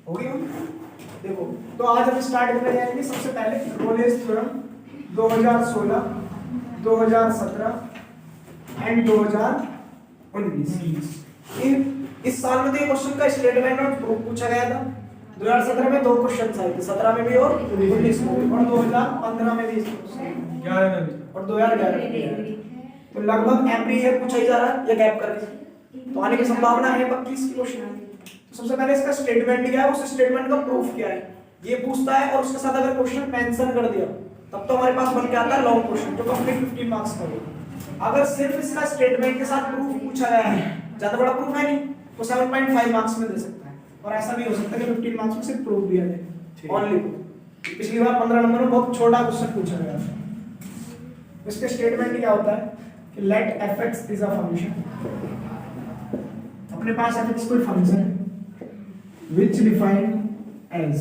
होगी हम देखो। तो आज हम स्टार्ट करने जाएंगे सबसे पहले रोलेस थ्योरम 2016, 2017 एंड 2019। इस साल में तो ये क्वेश्चन का स्टेटमेंट और प्रूफ पूछा गया था। 2017 में 2 क्वेश्चन आए थे, 17 में भी और 19 में, और 2015 में भी और 2011 में। तो लगभग एवरी ईयर पूछा ही जा रहा है या गैप करके, तो आने की संभावना है पक्की इसकी क्वेश्चन। तो सबसे पहले इसका स्टेटमेंट क्या है, उस स्टेटमेंट का प्रूफ क्या है ये पूछता है, और उसके साथ अगर क्वेश्चन मेंशन कर दिया तब तो हमारे पास बन के आता है लॉन्ग क्वेश्चन जो कंप्लीट 15 मार्क्स का होगा। अगर सिर्फ इसका स्टेटमेंट के साथ प्रूफ पूछा गया है, ज्यादा बड़ा प्रूफ है नहीं, तो 7.5 मार्क्स में दे सकता है, और ऐसा भी हो सकता है कि 15 मार्क्स में सिर्फ प्रूफ दिया जाए ओनली। पिछली बार 15 नंबर में बहुत छोटा क्वेश्चन पूछा गया था। इसके स्टेटमेंट क्या होता है कि let fx is a function, अपने पास fx कोई फंक्शन है which defined as,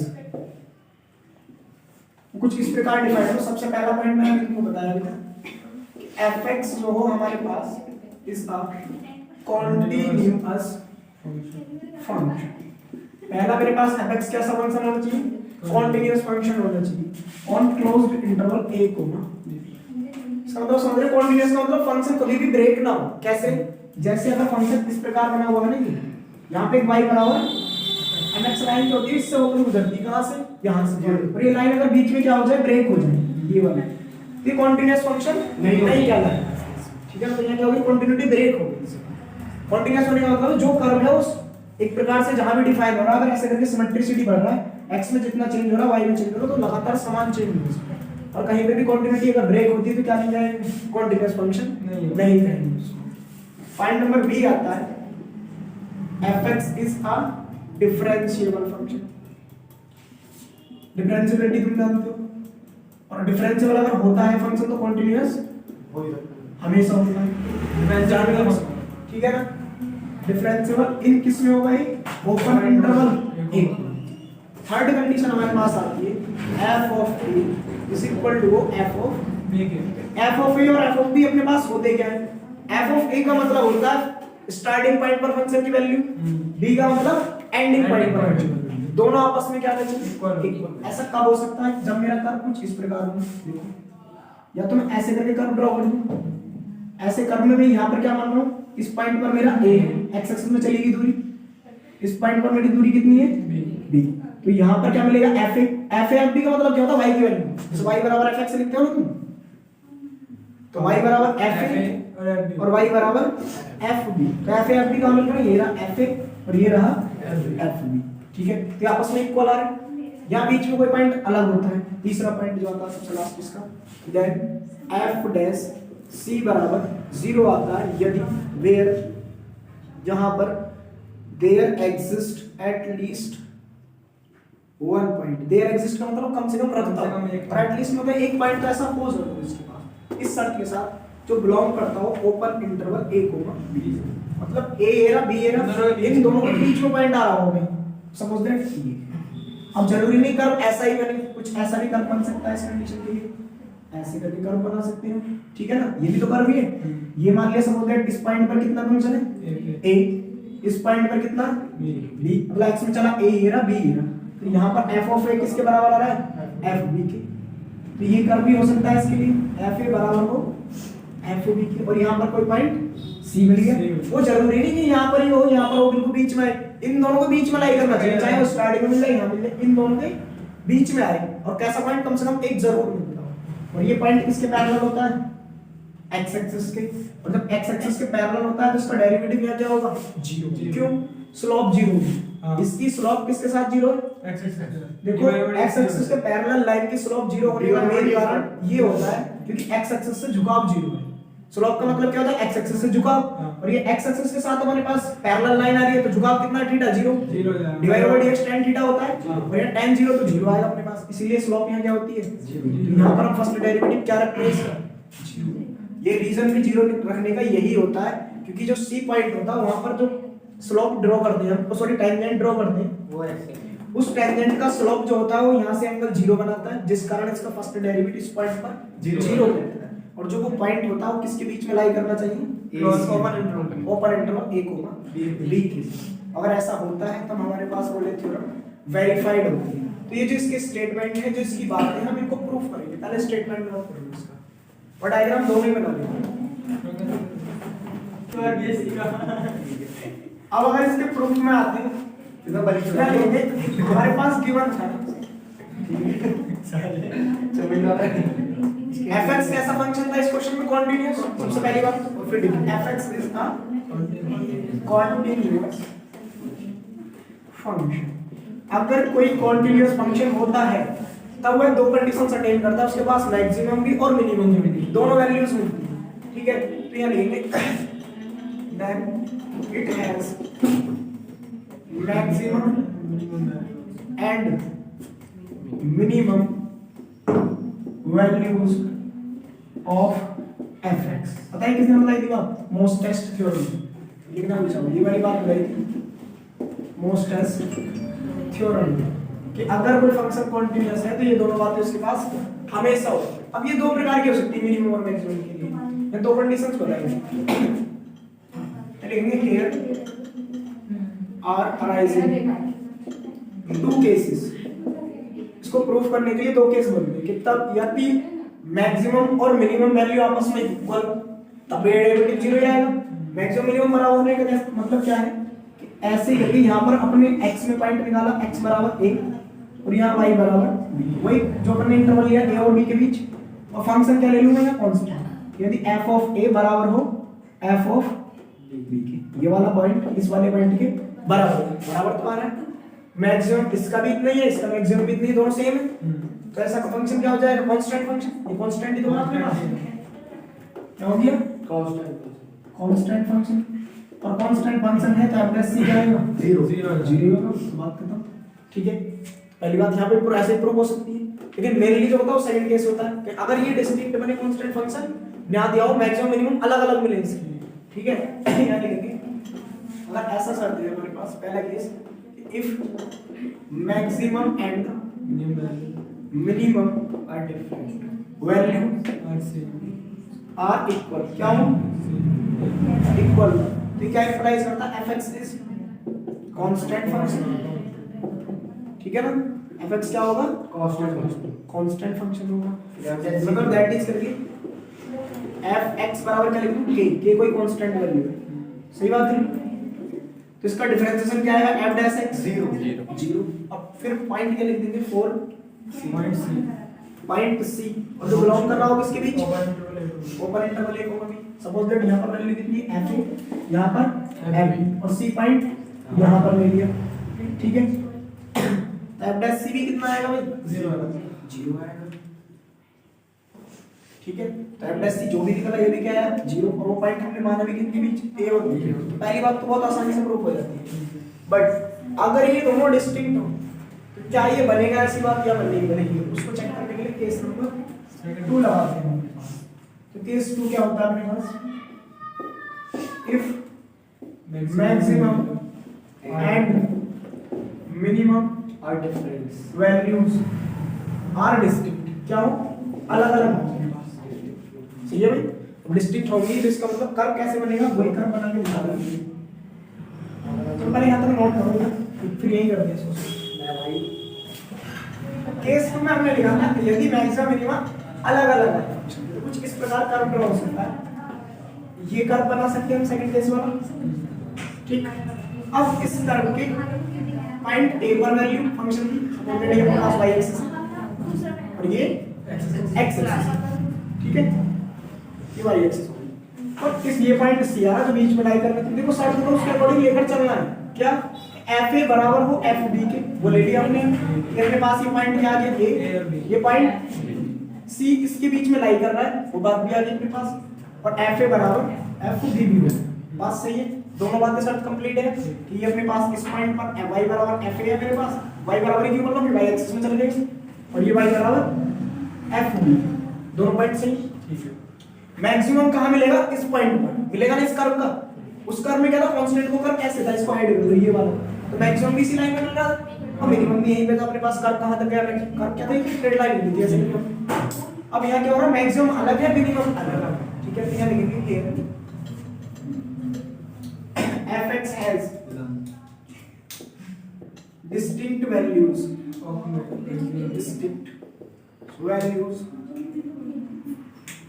कुछ इस प्रकार डिफाइन है। सबसे पहला पॉइंट मैंने तुमको बताया था कि fx जो हो हमारे पास इज अ कॉन्टिन्यूअस फंक्शन। पहला मेरे पास fx कैसा फंक्शन होना चाहिए, कॉन्टिन्यूअस फंक्शन होना चाहिए on closed interval a comma. इसका मतलब समझ रहे, कॉन्टिन्यूअस का मतलब फंक्शन कभी भी ब्रेक ना हो। कैसे, जैसे अगर फंक्शन इस प्रकार बना हुआ है ना, यहाँ पे एक y बराबर mx लाइन जो होती है इससे होकर गुजरती, कहां से, यहां से, और ये लाइन अगर बीच में क्या हो जाए, ब्रेक हो जाए, ये वाला, ये कॉन्टिन्यूअस फंक्शन नहीं कहलाता है। ठीक है, तो यहाँ क्या होगी, कंटिन्यूटी ब्रेक होगी। कॉन्टिन्यूअस होने का मतलब जो कर्व है उस एक प्रकार से जहां भी डिफाइन हो रहा है, अगर ऐसे करके सिमेट्रिसिटी बढ़ रहा है, x में जितना चेंज हो रहा है y में चेंज हो रहा है, तो लगातार समान चेंज होगा। और कहीं पे भी कंटिन्यूटी अगर ब्रेक होती है तो क्या नहीं जाएगा, कॉन्टिन्यूअस फंक्शन नहीं कहेंगे उसको। पॉइंट नंबर बी आता है fx is a differentiable function. Differentiability तुम जानते हो, और डिफरेंशिएबल अगर होता है फंक्शन तो कंटीन्यूअस हमेशा होता है। ठीक है ना, डिफरेंशिएबल इन किस में होगा, open interval A. Third condition हमारे पास आती है f of a is equal to f of b। f of a और f ऑफ b अपने पास होते क्या है, f ऑफ a का मतलब होता है स्टार्टिंग पॉइंट पर फंक्शन की वैल्यू, b का मतलब एंडिंग पॉइंट पर फंक्शन, दोनों आपस में क्या रहना चाहिए, इक्वल। ऐसा कब हो सकता है, जब मेरा कर्व कुछ इस प्रकार हो, देखो, या तो मैं ऐसे करके कर्व ड्रॉ कर दूं, ऐसे कर्व में मैं यहां पर क्या मान रहा हूं, इस पॉइंट पर मेरा a है, x एक्सिस में चलेगी दूरी, इस पॉइंट पर मेरी दूरी कितनी है, b। तो यहां पर क्या मिलेगा, f a f b का मतलब क्या होता है, y की वैल्यू, जैसे y बराबर f x लिखते हो ना तुम, तो y बराबर f a और y बराबर f b। तो f a f b का मतलब ये रहा f a और ये रहा f b। ठीक है, तो आपस में इक्वल आ रहे हैं। यहाँ बीच में कोई पॉइंट अलग होता है, तीसरा पॉइंट जो आता है सबसे लास्ट इसका, देन f डैश c बराबर 0 आता है यदि वेयर, जहां पर there exist at least one point. There exist का मतलब कम से कम रखता हो, और एट लीस्ट मतलब एक पॉइंट तो ऐसा हो सकता है इसके पास, इस शर्त के साथ जो बिलोंग करता हो open interval a comma b। मतलब a एरा b एरा इन दोनों के बीच में पॉइंट आ रहा होगा, समझ रहे हैं। अब जरूरी नहीं कर्व ऐसा ही बने, कुछ ऐसा भी कर्व बन सकता है इस कंडीशन के लिए, ऐसे करके कर्व बना सकते हैं। ठीक है ना, ये भी तो कर्व ही है। ये मान लिया सपोज दैट इस पॉइंट पर कितना फंक्शन है a, इस पॉइंट पर कितना b, मतलब x में चला a एरा b एरा, तो यहां पर f ऑफ a किसके बराबर आ रहा है, f b के। तो ये कर्व भी हो सकता है इसके लिए, f a बराबर हो f b के, और यहां पर कोई पॉइंट c मिल गया। वो जरूरी नहीं कि यहां पर ही हो, यहां पर हो, बिल्कुल बीच में, इन दोनों को बीच में लाई करना चाहिए, चाहे वो स्टार्टिंग में मिल जाए, यहां मिल जाए, इन दोनों के बीच में आए, और कैसा पॉइंट, कम से कम एक जरूर मिलता हो। और ये पॉइंट किसके पैरेलल होता है, x एक्सिस के, और जब x एक्सिस के पैरेलल होता है तो इसका डेरिवेटिव यहाँ क्या होगा, 0। क्यों, स्लोप 0 है, इसकी स्लोप किसके साथ 0 है, x एक्सिस। देखो x एक्सिस के पैरेलल लाइन की स्लोप 0 होने का मेन कारण ये होता है क्योंकि x एक्सिस से झुकाव 0 है। स्लोप का मतलब क्या होता है, x एक्सिस से झुकाव, और ये x एक्सिस के साथ हमारे पास पैरेलल लाइन आ रही है, तो झुकाव कितना, theta 0 divide by dx tan theta होता है, और ये tan 0 तो 0 आएगा अपने पास, इसीलिए स्लोप यहाँ क्या होती है 0। यहाँ पर हम फर्स्ट डेरिवेटिव क्या रखते हैं, 0। ये रीजन भी 0 रखने का यही होता है, क्योंकि जो c पॉइंट होता है वहां पर जो स्लोप ड्रॉ करते हैं हम, सॉरी टेंजेंट ड्रॉ करते हैं, वो ऐसे उस टेंजेंट का स्लोप जो होता है वो यहाँ से एंगल 0 बनाता है, जिस कारण इसका फर्स्ट डेरिवेटिव इस पॉइंट पर 0 रहता है। और जो वो पॉइंट होता है वो किसके बीच में लाई करना चाहिए, open interval a comma b के। अगर ऐसा होता है तब हमारे पास रोले थ्योरम वेरीफाइड होती है। तो ये जो इसके स्टेटमेंट है, जो इसकी बात है, हम इनको प्रूफ करेंगे। पहले स्टेटमेंट नोट करेंगे इसका, और डायग्राम दो में बना लेंगे। अब अगर इसके प्रूफ में आते हैं हमारे पास गिवन था fx कैसा फंक्शन था इस क्वेश्चन में, कॉन्टिन्यूअस सबसे पहली बात, और फिर fx is a continuous function. अगर कोई कॉन्टिन्यूअस फंक्शन होता है तब वह दो कंडीशंस अटेन करता है, उसके पास मैक्सिमम भी और मिनिमम भी, दोनों वैल्यूज मिलती है, ठीक है। तो यहाँ लिखेंगे then it has maximum and minimum values of fx। पता है किसने बताई थी बात? मोस्टेस्ट थ्योरम। लिखना भी चाहिए, ये वाली बात बताई थी मोस्टेस्ट थ्योरम, कि अगर कोई फंक्शन कॉन्टिन्यूअस है तो ये दोनों बातें उसके पास हमेशा हो। अब ये दो प्रकार की हो सकती है, मिनिमम और मैक्सिमम के लिए, ये दो कंडीशंस बताएंगे। लिखेंगे here are arising two cases। इसको प्रूफ करने के लिए दो केस बनते हैं कि तब यदि मैक्सिमम और मिनिमम वैल्यू आपस में इक्वल, तब डेरिवेटिव जीरो आएगा। मैक्सिमम मिनिमम बराबर होने का मतलब क्या है कि ऐसे यदि यहाँ पर अपने x में पॉइंट निकाला, x बराबर a और यहाँ y बराबर b, वही जो अपने इंटरवल लिया a और b के बीच, और फंक्शन क्या ले लूंगा यहाँ कांस्टेंट। यदि f ऑफ a बराबर हो f ऑफ b के, ये वाला पॉइंट इस वाले पॉइंट के बराबर तो आ रहा है। मैक्सिमम इसका भी इतना ही है, इसका मैक्सिमम भी इतना ही, दोनों सेम है, तो ऐसा का फंक्शन क्या हो जाएगा? Constant function. ये कांस्टेंट ही दोनों अपने पास क्या हो गया? Constant function. और कांस्टेंट फंक्शन है तो आपका c क्या आएगा? 0 होगा, बात खत्म, ठीक है। पहली बात यहाँ पे पूरा ऐसे प्रूव हो सकती है, लेकिन मेरे लिए जो होता है वो सेकंड केस होता है कि अगर ये डिस्टिंक्ट बने कांस्टेंट फंक्शन, ध्यान दिया हो मैक्सिमम मिनिमम अलग-अलग मिले इसके, ठीक है। यहाँ लिखेंगे अगर ऐसा शर्त है हमारे पास, पहला case, if maximum and minimum are different, value are equal, क्या हो? equal, तो क्या इम्प्लाइज करता है? fx is constant function, ठीक है ना। fx क्या होगा? constant function होगा, मतलब that is करके fx बराबर क्या लिखूं? k कोई constant वैल्यू है, सही बात है। तो इसका डिफरेंशिएशन क्या आएगा? f dash x 0। अब फिर पॉइंट क्या लिख देंगे? 4 पॉइंट c, और जो बिलोंग कर रहा होगा इसके बीच open interval a comma b। Suppose that यहां पर वैल्यू कितनी है? f, यहां पर f, और c पॉइंट यहां पर ले लिया, ठीक है। तो f डैश c भी कितना आएगा भाई? 0 आएगा, ठीक है। तो f डैश c जो भी निकला ये भी क्या है? 0, और वो पॉइंट हमने माना भी कितने बीच? a और b। तो पहली बात तो बहुत आसानी से प्रूफ हो जाती है, बट अगर ये दोनों डिस्टिंक्ट हो तो क्या ये बनेगा ऐसी बात या बनेगी? बनेगी। उसको चेक करने के लिए केस नंबर 2 लगाते हैं हमारे पास। तो केस 2 क्या होता है अपने पास? If maximum and minimum are different, values are distinct, क्या हो? अलग-अलग होंगे, सही है भाई। डिस्टिंक्ट होंगी तो इसका मतलब कर्व कैसे बनेगा? वही कर्व बना के दिखा देंगे। तो पहले यहाँ तक नोट करूंगा, फिर यही कर दिया सोच भाई। केस में हमने लिखा था यदि मैक्सिमम मिनिमम अलग-अलग है तो कुछ इस प्रकार कर्व ड्रॉ हो सकता है। ये कर्व बना सकते हैं हम सेकंड केस वाला, ठीक। अब इस कर्व के पॉइंट a पर वैल्यू फंक्शन की सपोज दैट ये पास y एक्सिस और ये x एक्सिस, ठीक है। ये y एक्सिस और इस ये पॉइंट c आ रहा है जो बीच में लाई करना है। देखो साइड को उसके अकॉर्डिंग लेकर चलना है, क्या fa बराबर हो fb के, वो ले लिया हमने। अपने पास ये पॉइंट क्या आ गया? a, ये पॉइंट c इसके बीच में लाई कर रहा है, वो बात भी आ गई अपने पास। और fa बराबर fb भी हो, बात सही है। दोनों बातें शर्त कंप्लीट है कि ये अपने पास इस पॉइंट पर y बराबर fa है मेरे पास, y बराबर क्यों मतलब y एक्सिस में चले गए, और ये y बराबर fb, दोनों पॉइंट सही, ठीक है। मैक्सिमम कहां मिलेगा? इस पॉइंट पर मिलेगा ना, इस कर्व का। उस कर्व में क्या था? कांस्टेंट को कर्व कैसे था? इसको हाइड कर दो, ये वाला। तो मैक्सिमम भी इसी लाइन में मिल रहा है और मिनिमम भी यहीं पे था अपने पास। कर्व कहां तक गया? कर्व क्या था? एक स्ट्रेट लाइन मिलती है ऐसे। अब यहां क्या हो रहा है? मैक्सिमम अलग है, मिनिमम अलग है, ठीक है। तो यहां लिखेंगे fx has distinct values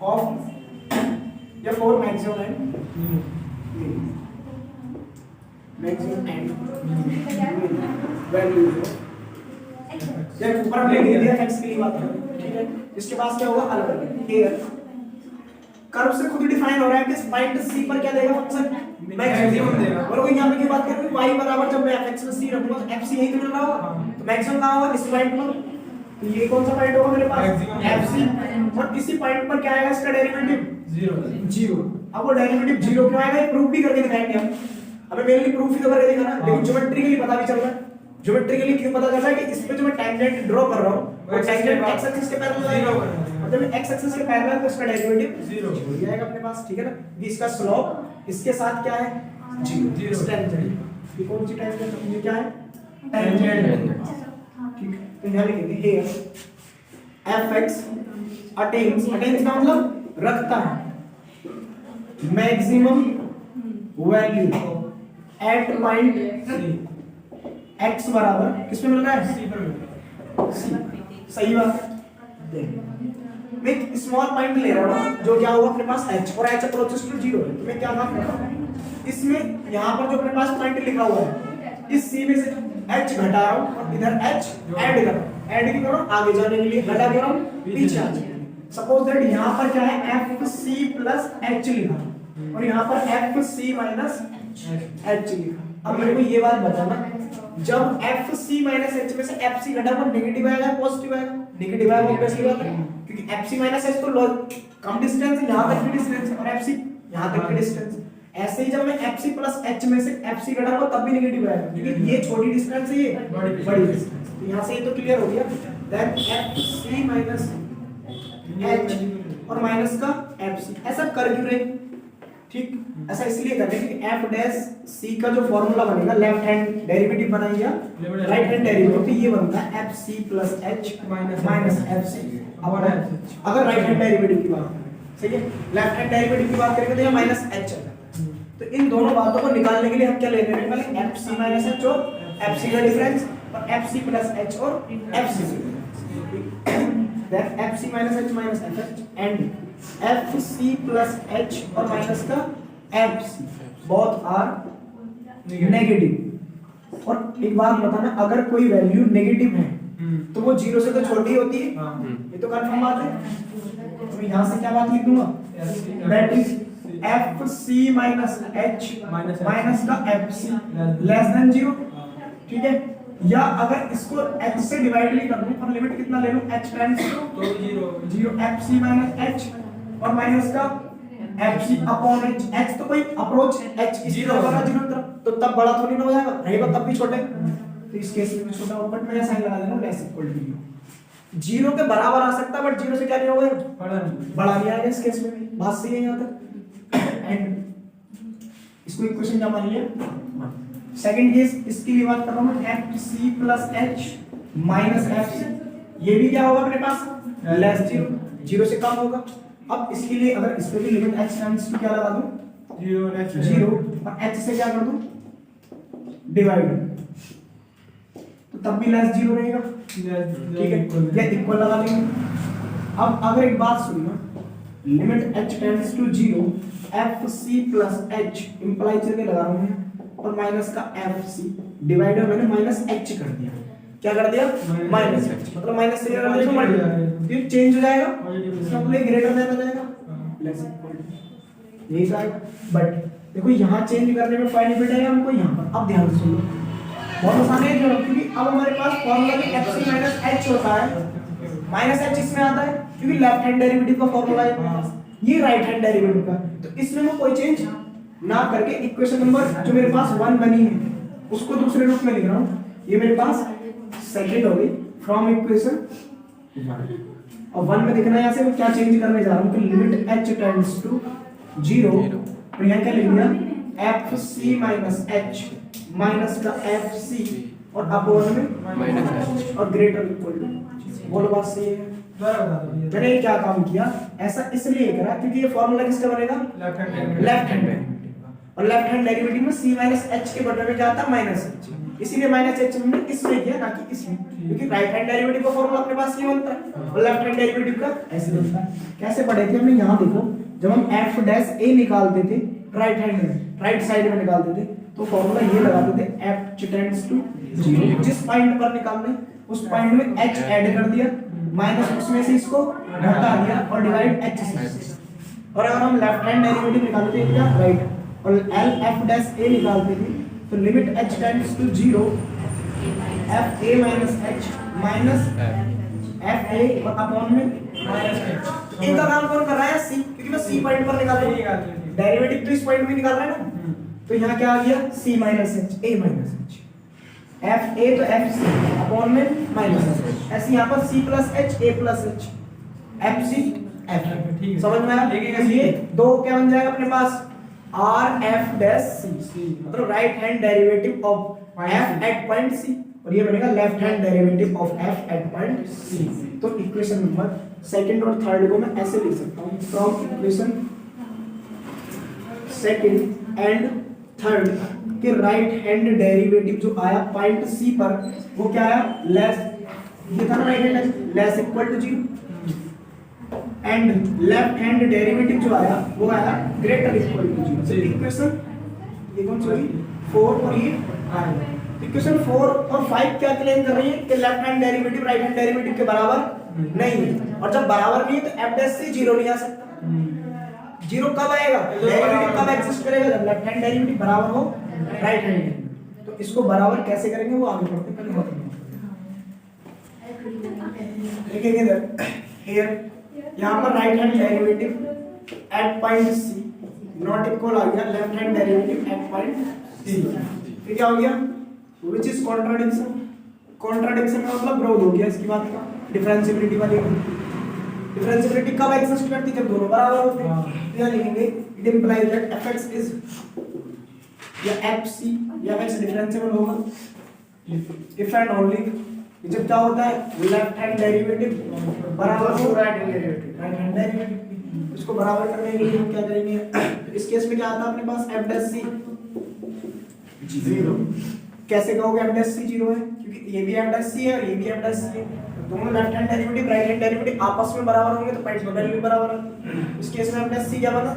of या for maximum and minimum values of जब ऊपर हमने ले लिया x के लिए बात करें, ठीक है, इसके पास क्या होगा अलग अलग here कर्व से खुद डिफाइन हो रहा है कि पॉइंट c पर क्या देगा फंक्शन मैक्सिमम देगा। और वही यहां पे की बात करें y बराबर जब मैं fx में c रखूंगा तो fc यही तो मिल रहा होगा, तो मैक्सिमम कहां होगा इस पॉइंट पर। तो ये कौन सा पॉइंट होगा मेरे पास fc, और इसी पॉइंट पर क्या आएगा इसका डेरिवेटिव 0। अब वो डेरिवेटिव 0 क्यों आएगा ये प्रूफ भी करके दिखाएंगे हम। हमें मेनली प्रूफ ही तो करके दिखाना, लेकिन ज्योमेट्रिकली पता भी चल रहा है। ज्योमेट्रिकली क्यों पता चल रहा है कि इस पे जो मैं टेंजेंट ड्रॉ कर रहा हूं वो टेंजेंट x एक्सिस के पैरेलल आएगा, और जब x एक्सिस के पैरेलल तो इसका डेरिवेटिव 0 हो जाएगा अपने पास, ठीक है ना। इसका स्लोप इसके साथ क्या है 0 टेंजेंट। ये कौन सी टेंजेंट है, ये क्या है टेंजेंट, ठीक है। तो यहां लिखेंगे here fx attains का मतलब रखता है maximum value at point x बराबर किस पे मिल रहा है c पर मिल रहा है, सही बात। मैं एक स्मॉल पॉइंट ले रहा हूं जो क्या होगा अपने पास h, और h अप्रोचेस टू 0 है, तो मैं क्या काम कर रहा हूं इसमें यहां पर जो अपने पास पॉइंट लिखा हुआ है इस c में से h घटा रहा हूं और इधर h ऐड कर रहा हूं, ऐड क्यों कर रहा हूं आगे जाने के लिए, घटा क्यों रहा हूं पीछे आने के लिए। सपोज दैट यहां पर क्या है fc प्लस h लिखा और यहां पर fc माइनस h लिखा। अब मेरे को ये बात बताना जब fc माइनस h में से fc घटा तो नेगेटिव आएगा पॉजिटिव आएगा, नेगेटिव आएगा ऑब्वियसली बात है, क्योंकि fc माइनस h तो कम डिस्टेंस है, यहां तक की डिस्टेंस और fc यहां तक की डिस्टेंस। ऐसे ही जब मैं fc प्लस h में से fc घटाऊंगा तब भी नेगेटिव आएगा, क्योंकि ये छोटी डिस्टेंस है ये बड़ी डिस्टेंस। तो यहां से ये तो क्लियर हो गया, देन fc माइनस h और माइनस का fc। ऐसा कर क्यों रहे, ठीक, ऐसा इसलिए करते हैं कि f डैश c का जो फार्मूला बनेगा लेफ्ट हैंड डेरिवेटिव बनाएंगे राइट हैंड डेरिवेटिव, तो ये बनता है fc plus h minus fc अगर राइट हैंड डेरिवेटिव की बात करें, सही है। लेफ्ट हैंड डेरिवेटिव की बात करेंगे तो ये माइनस h है। तो इन दोनों बातों को निकालने के लिए हम क्या लेने हैं, पहले fc माइनस h और fc का डिफरेंस, और fc प्लस h और fc then fc minus h minus fh and fc plus h और माइनस का fc both are नेगेटिव। और एक बात बताना अगर कोई वैल्यू नेगेटिव है तो वो 0 से तो छोटी होती है, ये तो कंफर्म बात है। तो मैं यहां से क्या बात लिख दूंगा that is fc minus h minus का fc लेस देन 0, ठीक है। या अगर इसको h से डिवाइड नहीं कर दूं और लिमिट कितना ले लूं h tends to 0 fc minus h और माइनस का fc अपॉन h, h तो कोई अप्रोच h इसी तरफ होगा 0 तरफ, तो तब बड़ा थोड़ी ना हो जाएगा, रहेगा तब भी छोटे। तो इस केस में छोटा होगा, बट मैं साइन लगा देना लेस इक्वल टू 0 के बराबर आ सकता है, बट 0 से क्या नहीं होगा बड़ा नहीं आएगा इस केस में भी। बात सही है यहां तक। एंड इसको इक्वेशन क्या मान लिया सेकंड केस, इसकी भी बात कर रहा हूं fc plus h minus fc, ये भी क्या होगा अपने पास लेस 0 से कम होगा। अब इसके लिए अगर इस पे भी लिमिट h टाइम्स टू क्या लगा दूं 0 और h से क्या कर दूं डिवाइड, तो तब भी लेस 0 रहेगा, ठीक है, या इक्वल लगा देंगे। अब अगर एक बात सुनिए limit h tends to 0 fc plus h imply करके लगा रहा हूं और माइनस का fc डिवाइड में मैंने माइनस h कर दिया, क्या कर दिया माइनस h, मतलब माइनस से ये चेंज हो जाएगा, इसका मतलब ग्रेटर देन हो जाएगा लेस इक्वल यही आएगा। बट देखो यहां चेंज करने में फाइन लिमिट है हमको यहां पर। अब ध्यान से सुनो बहुत आसान है क्यों, क्योंकि अब हमारे पास फार्मूला में fc माइनस h होता है, माइनस h इसमें आता है क्योंकि लेफ्ट हैंड डेरिवेटिव का फार्मूला है ये राइट हैंड डेरिवेटिव का, तो इसमें मैं कोई चेंज ना करके इक्वेशन नंबर जो मेरे पास 1 बनी है उसको दूसरे रूप में लिख रहा हूं। ये मेरे पास सेकंड हो गई फ्रॉम इक्वेशन 1, और 1 में दिखना है यहां से मैं क्या चेंज करने जा रहा हूं कि लिमिट h टेंड्स टू 0, तो यहां क्या लिख दिया fc माइनस h माइनस का fc और अपॉन में माइनस h और ग्रेटर इक्वल टू, बोलो बात सही है। मैंने क्या काम किया ऐसा इसलिए करा क्योंकि ये फार्मूला किसका बनेगा लेफ्ट हैंड डेरिवेटिव, और लेफ्ट हैंड डेरिवेटिव में c माइनस h के बदले में क्या आता है माइनस h, इसीलिए माइनस एच हमने इसमें किया ना कि इसमें, क्योंकि राइट हैंड डेरिवेटिव का फॉर्मूला अपने पास ये बनता है और लेफ्ट हैंड डेरिवेटिव का ऐसे बनता है। कैसे पढ़े थे हमने, यहाँ देखो जब हम एफ डैश ए निकालते थे राइट हैंड में, राइट साइड में निकालते थे, तो फॉर्मूला ये लगाते थे एफ टेंड्स टू 0। जिस पॉइंट पर निकालना है उस पॉइंट में एच ऐड कर दिया, माइनस उसमें से इसको घटा दिया और डिवाइड एच से। और अगर हम लेफ्ट हैंड डेरिवेटिव निकालते थे क्या, राइट, और एल एफ डैश ए निकालते थे, तो limit H tends to 0 F A minus H minus F A upon में माइनस एच। इनका काम कौन कर रहा है, सी, क्योंकि मैं सी पॉइंट पर निकाल रहा हूं, डेरिवेटिव तो इस पॉइंट में निकाल रहा है ना, तो यहाँ क्या आ गया C minus H, A minus H, F A तो एफ सी अपॉन में माइनस एच, ऐसे यहाँ पर C plus H A plus H F C F, समझ में आया। ये दो क्या बन जाएगा अपने पास, आर एफ डैश सी, मतलब right hand derivative of F at point C, और ये बनेगा left hand derivative of F at point C. तो इक्वेशन नंबर सेकंड और थर्ड को मैं ऐसे लिख सकता हूँ, from equation second and third के राइट हैंड डेरिवेटिव जो आया पॉइंट सी पर, वो क्या आया, लेस, ये था ना right hand less equal to 0, and left hand derivative जो आया वो आया ग्रेटर इक्वल टू 0। तो इक्वेशन ये कौन सी होगी, 4 और ये 5। इक्वेशन 4 और 5 क्या क्लेम कर रही है कि left hand derivative right hand derivative के बराबर नहीं है, और जब बराबर नहीं है तो एफ डैश से 0 नहीं आ सकता। 0 कब आएगा, डेरिवेटिव कब एग्जिस्ट करेगा, जब लेफ्ट हैंड डेरिवेटिव बराबर हो राइट हैंड। तो इसको बराबर कैसे करेंगे वो आगे पढ़ते हैं, पहले बताएंगे। लिखेंगे इधर हियर, यहाँ पर right hand derivative at point C not equal आ गया left hand derivative at point C. फिर क्या हो गया, व्हिच इज कॉन्ट्राडिक्शन, कॉन्ट्राडिक्शन का मतलब विरोध हो गया इसकी बात का, डिफरेंशिएबिलिटी वाली। डिफरेंशिएबिलिटी कब एग्जिस्ट करती है, जब दोनों बराबर होते हैं। तो यहाँ लिखेंगे it implies that fx is या fc या fx डिफरेंशिएबल होगा इफ एंड ओनली जब क्या होता है लेफ्ट हैंड डेरिवेटिव बराबर हो राइट हैंड डेरिवेटिव। इसको बराबर करने के लिए हम क्या करेंगे, इस केस में क्या आता है अपने पास f डैश c 0। कैसे कहोगे f डैश c 0 है, क्योंकि ये भी f डैश c है और ये भी f डैश c है, दोनों left hand derivative right hand derivative आपस में बराबर होंगे तो पॉइंट्स का वैल्यू बराबर है। इस केस में f डैश c क्या बना,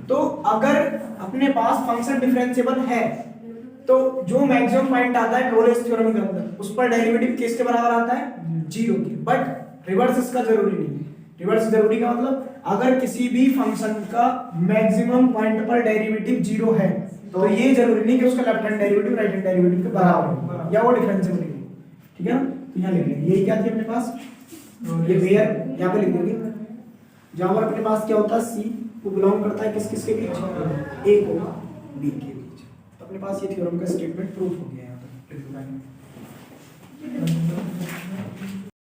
तो अगर अपने पास फंक्शन डिफरेंशिएबल है तो जो मैक्सिमम पॉइंट आता है रोलेस थ्योरम के अंदर उस पर डेरिवेटिव किसके बराबर आता है, 0 के। बट रिवर्स इसका जरूरी नहीं है। रिवर्स जरूरी का मतलब अगर किसी भी फंक्शन का मैक्सिमम पॉइंट पर डेरिवेटिव 0 है तो ये जरूरी नहीं कि उसका left hand derivative right hand derivative के बराबर हो या वो डिफरेंशिएबल हो, ठीक है ना। तो यहाँ लिख लेंगे यही क्या थी अपने पास, ये वेयर यहाँ पे लिख देंगे, जहां पर अपने पास क्या होता है सी वो बिलोंग करता है किस किस के बीच, ए को बी के बीच। तो अपने पास ये थ्योरम का स्टेटमेंट प्रूफ हो गया यहाँ पर।